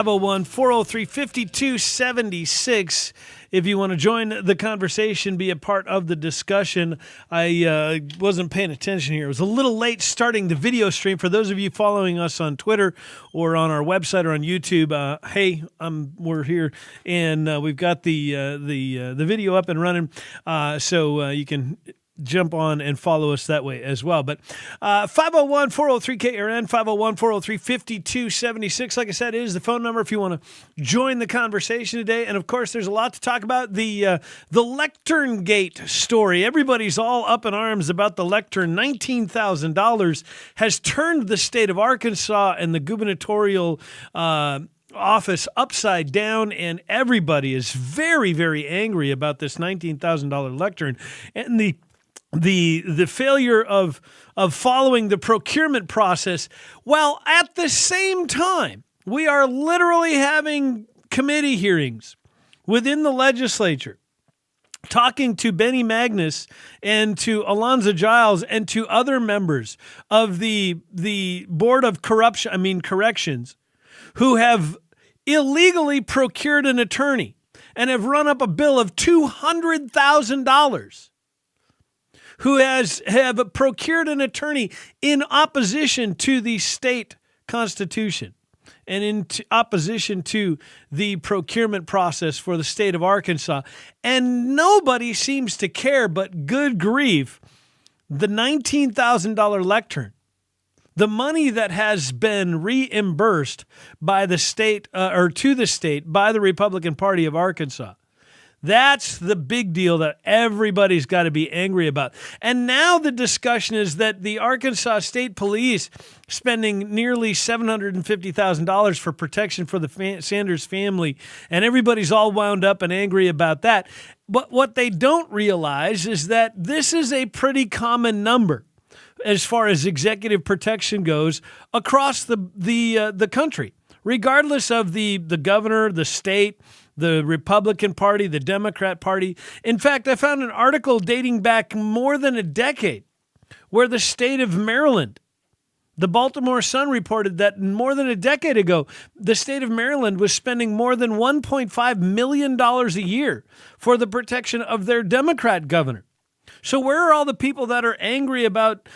501-403-5276. If you want to join the conversation, be a part of the discussion. I wasn't paying attention here. It was a little late starting the video stream. For those of you following us on Twitter or on our website or on YouTube, we're here, and we've got the video up and running, so you can jump on and follow us that way as well. But 501-403-KRN, 501-403-5276. Like I said, it is the phone number if you want to join the conversation today. And of course, there's a lot to talk about. The Lectern Gate story. Everybody's all up in arms about the lectern. $19,000 has turned the state of Arkansas and the gubernatorial office upside down, and everybody is very, very angry about this $19,000 lectern and the failure of following the procurement process, while at the same time we are literally having committee hearings within the legislature, talking to Benny Magnus and to Alonzo Giles and to other members of the Board of Corrections, who have illegally procured an attorney and have run up a bill of $200,000. Who have procured an attorney in opposition to the state constitution and in opposition to the procurement process for the state of Arkansas. And nobody seems to care, but good grief, the $19,000 lectern, the money that has been reimbursed by the state to the state by the Republican Party of Arkansas. That's the big deal that everybody's got to be angry about. And now the discussion is that the Arkansas State Police spending nearly $750,000 for protection for the Sanders family, and everybody's all wound up and angry about that. But what they don't realize is that this is a pretty common number as far as executive protection goes across the country, regardless of the governor, the state, the Republican Party, the Democrat Party. In fact, I found an article dating back more than a decade where the state of Maryland, the Baltimore Sun reported that more than a decade ago, the state of Maryland was spending more than $1.5 million a year for the protection of their Democrat governor. So where are all the people that are angry about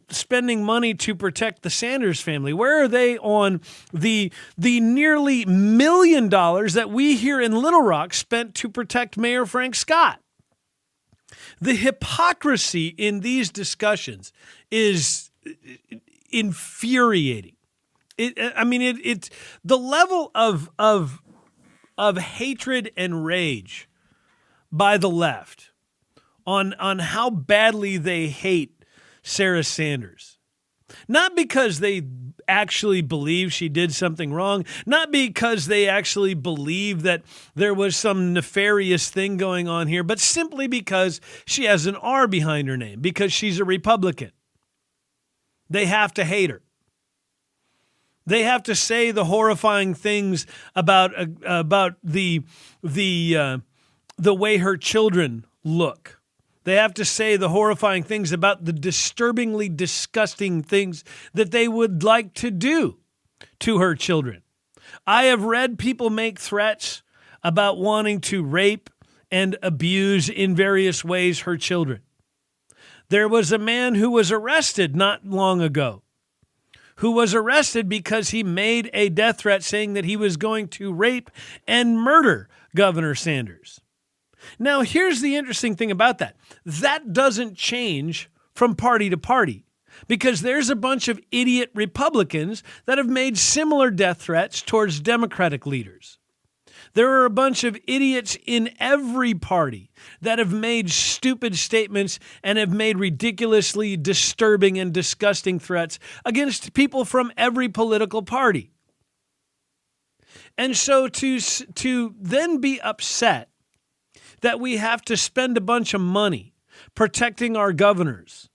spending money to protect the Sanders family? Where are they on the nearly $1 million that we here in Little Rock spent to protect Mayor Frank Scott? The hypocrisy in these discussions is infuriating. It's the level of hatred and rage by the left on how badly they hate Sarah Sanders. Not because they actually believe she did something wrong, not because they actually believe that there was some nefarious thing going on here, but simply because she has an R behind her name, because she's a Republican. They have to hate her. They have to say the horrifying things about the way her children look. They have to say the horrifying things about the disturbingly disgusting things that they would like to do to her children. I have read people make threats about wanting to rape and abuse in various ways her children. There was a man who was arrested not long ago, who was arrested because he made a death threat saying that he was going to rape and murder Governor Sanders. Now, here's the interesting thing about that. That doesn't change from party to party, because there's a bunch of idiot Republicans that have made similar death threats towards Democratic leaders. There are a bunch of idiots in every party that have made stupid statements and have made ridiculously disturbing and disgusting threats against people from every political party. And so to then be upset that we have to spend a bunch of money protecting our governors,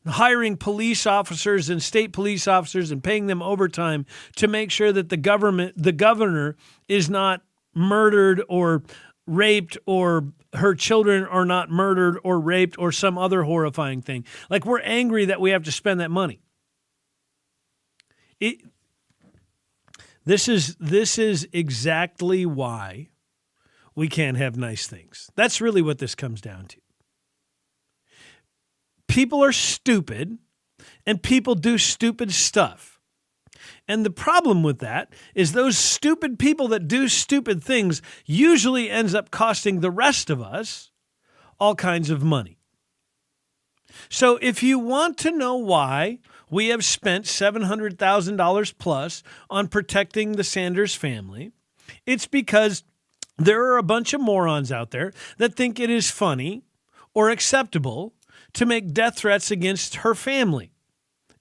hiring police officers and state police officers and paying them overtime to make sure that the governor is not murdered or raped, or her children are not murdered or raped, or some other horrifying thing. Like, we're angry that we have to spend that money. This is exactly why we can't have nice things. That's really what this comes down to. People are stupid, and people do stupid stuff. And the problem with that is those stupid people that do stupid things usually ends up costing the rest of us all kinds of money. So if you want to know why we have spent $700,000 plus on protecting the Sanders family, it's because there are a bunch of morons out there that think it is funny or acceptable to make death threats against her family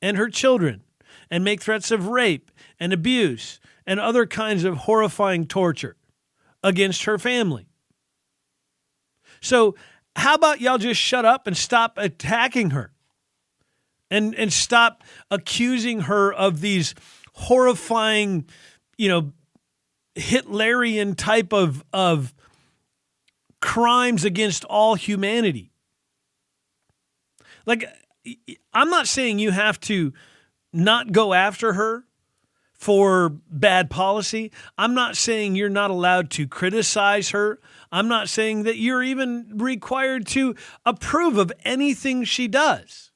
and her children and make threats of rape and abuse and other kinds of horrifying torture against her family. So how about y'all just shut up and stop attacking her and stop accusing her of these horrifying, Hitlerian type of crimes against all humanity. Like, I'm not saying you have to not go after her for bad policy. I'm not saying you're not allowed to criticize her. I'm not saying that you're even required to approve of anything she does.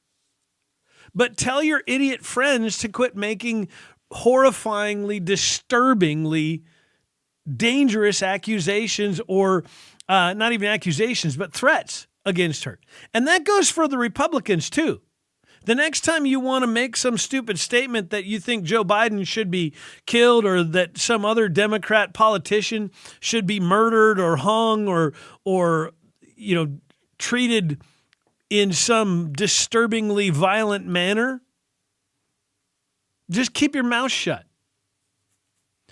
But tell your idiot friends to quit making horrifyingly, disturbingly dangerous accusations, or not even accusations, but threats against her. And that goes for the Republicans too. The next time you want to make some stupid statement that you think Joe Biden should be killed, or that some other Democrat politician should be murdered or hung or treated in some disturbingly violent manner, just keep your mouth shut.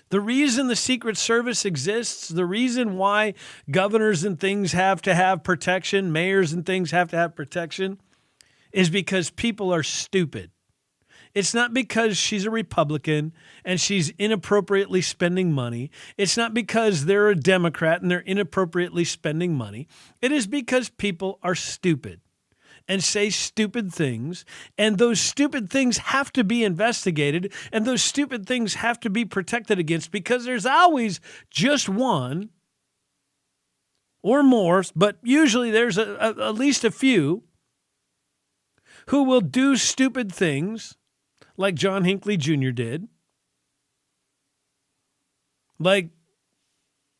The reason the Secret Service exists, the reason why governors and things have to have protection, mayors and things have to have protection, is because people are stupid. It's not because she's a Republican and she's inappropriately spending money. It's not because they're a Democrat and they're inappropriately spending money. It is because people are stupid and say stupid things, and those stupid things have to be investigated, and those stupid things have to be protected against, because there's always just one or more, but usually there's at least a few who will do stupid things like John Hinckley Jr. did, like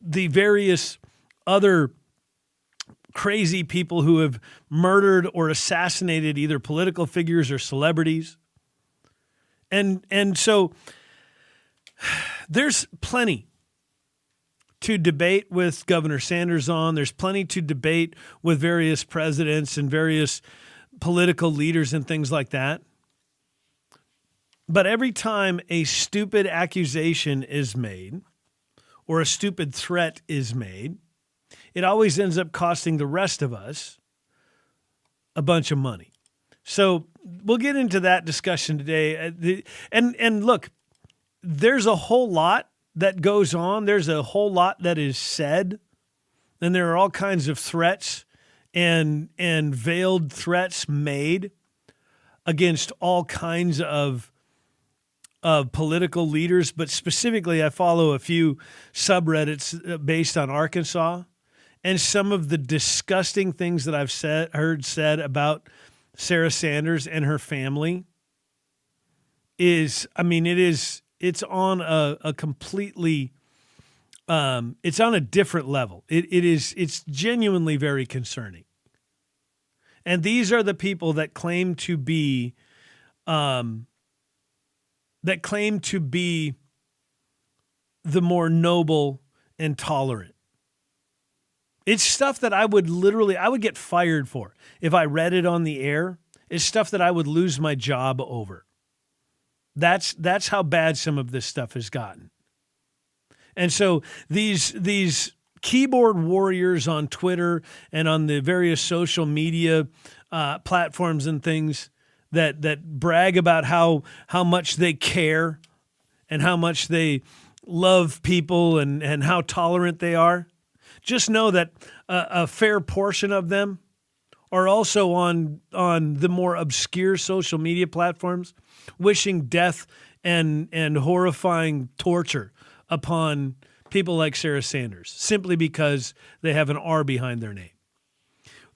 the various other crazy people who have murdered or assassinated either political figures or celebrities. And so there's plenty to debate with Governor Sanders on. There's plenty to debate with various presidents and various political leaders and things like that. But every time a stupid accusation is made or a stupid threat is made, it always ends up costing the rest of us a bunch of money. So we'll get into that discussion today. And look, there's a whole lot that goes on. There's a whole lot that is said. And there are all kinds of threats and veiled threats made against all kinds of political leaders. But specifically, I follow a few subreddits based on Arkansas. And some of the disgusting things that I've heard said about Sarah Sanders and her family it's on a completely, it's on a different level. It's genuinely very concerning. And these are the people that claim to be, the more noble and tolerant. It's stuff that I would get fired for if I read it on the air. It's stuff that I would lose my job over. That's how bad some of this stuff has gotten. And so these keyboard warriors on Twitter and on the various social media platforms and things that brag about how much they care and how much they love people and how tolerant they are, just know that a fair portion of them are also on the more obscure social media platforms wishing death and horrifying torture upon people like Sarah Sanders simply because they have an R behind their name.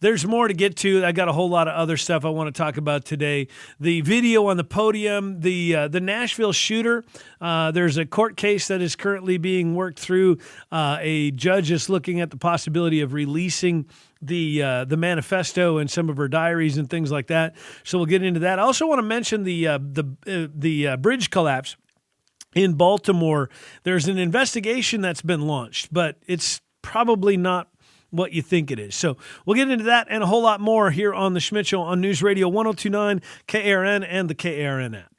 There's more to get to. I got a whole lot of other stuff I want to talk about today. The video on the podium, the Nashville shooter. There's a court case that is currently being worked through. A judge is looking at the possibility of releasing the manifesto and some of her diaries and things like that. So we'll get into that. I also want to mention the bridge collapse in Baltimore. There's an investigation that's been launched, but it's probably not what you think it is. So we'll get into that and a whole lot more here on The Schmidt Show on News Radio 102.9 KRN and the KRN app.